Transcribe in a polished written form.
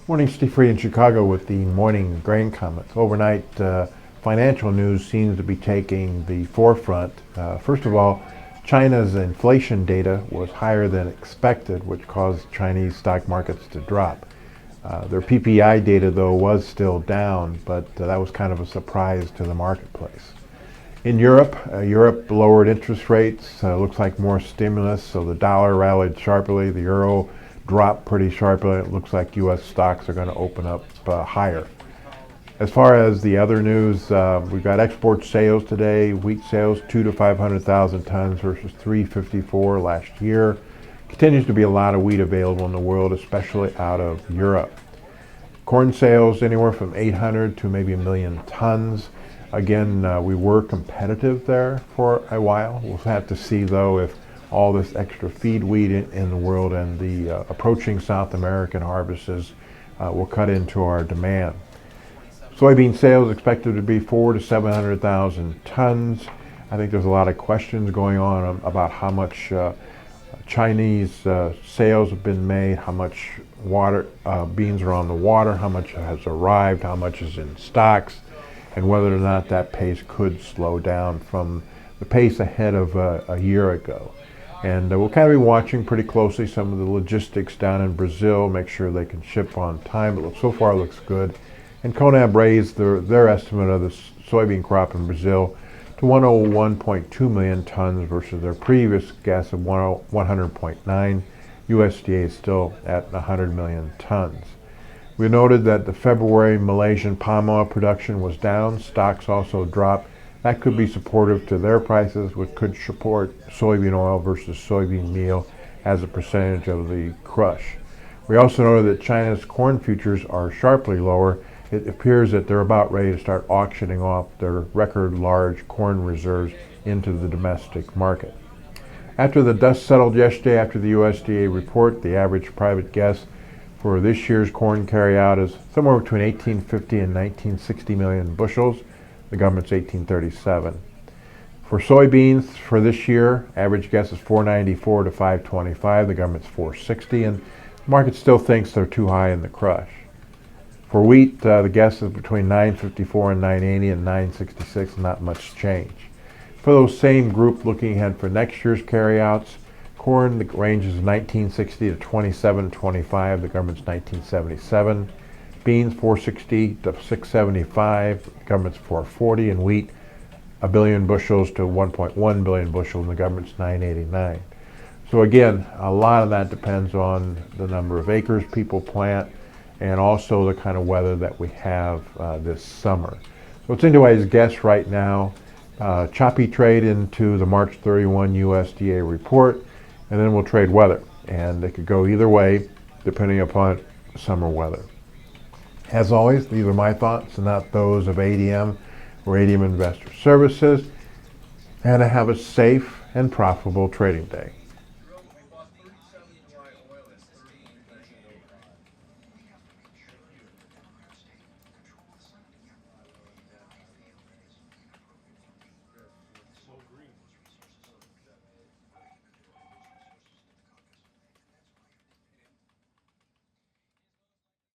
Morning, Steve Free in Chicago with the morning grain comments. Overnight, financial news seems to be taking the forefront. First of all, China's inflation data was higher than expected, which caused Chinese stock markets to drop. Their PPI data, though, was still down, but that was kind of a surprise to the marketplace. In Europe, Europe lowered interest rates. Looks like more stimulus, so the dollar rallied sharply. The euro dropped pretty sharply. It looks like U.S. stocks are going to open up higher. As far as the other news, we've got export sales today. Wheat sales 200 to 500,000 tons versus 354 last year. Continues to be a lot of wheat available in the world, especially out of Europe. Corn sales anywhere from 800 to maybe 1 million tons. Again, we were competitive there for a while. We'll have to see, though, if all this extra feed wheat in the world and the approaching South American harvests will cut into our demand. Soybean sales expected to be 400 to 700,000 tons. I think there's a lot of questions going on about how much Chinese sales have been made, how much beans are on the water, how much has arrived, how much is in stocks, and whether or not that pace could slow down from the pace ahead of a year ago. And we'll kind of be watching pretty closely some of the logistics down in Brazil, make sure they can ship on time. But so far it looks good. And CONAB raised their estimate of the soybean crop in Brazil to 101.2 million tons versus their previous guess of 100.9. USDA is still at 100 million tons. We noted that the February Malaysian palm oil production was down. Stocks also dropped. That could be supportive to their prices, which could support soybean oil versus soybean meal as a percentage of the crush. We also know that China's corn futures are sharply lower. It appears that they're about ready to start auctioning off their record large corn reserves into the domestic market. After the dust settled yesterday after the USDA report, the average private guess for this year's corn carryout is somewhere between 1850 and 1960 million bushels. The government's 1837. For soybeans for this year, average guess is 494 to 525. The government's 460, and the market still thinks they're too high in the crush. For wheat, the guess is between 954 and 980 and 966, not much change. For those same group looking ahead for next year's carryouts, corn, the range is 1960 to 2725. The government's 1977. Beans 460 to 675, the government's 440, and wheat 1 billion bushels to 1.1 billion bushels, and the government's 989. So again, a lot of that depends on the number of acres people plant and also the kind of weather that we have this summer. So it's anybody's guess right now. Choppy trade into the March 31 USDA report, and then we'll trade weather. And it could go either way depending upon summer weather. As always, these are my thoughts and not those of ADM or ADM Investor Services. And have a safe and profitable trading day.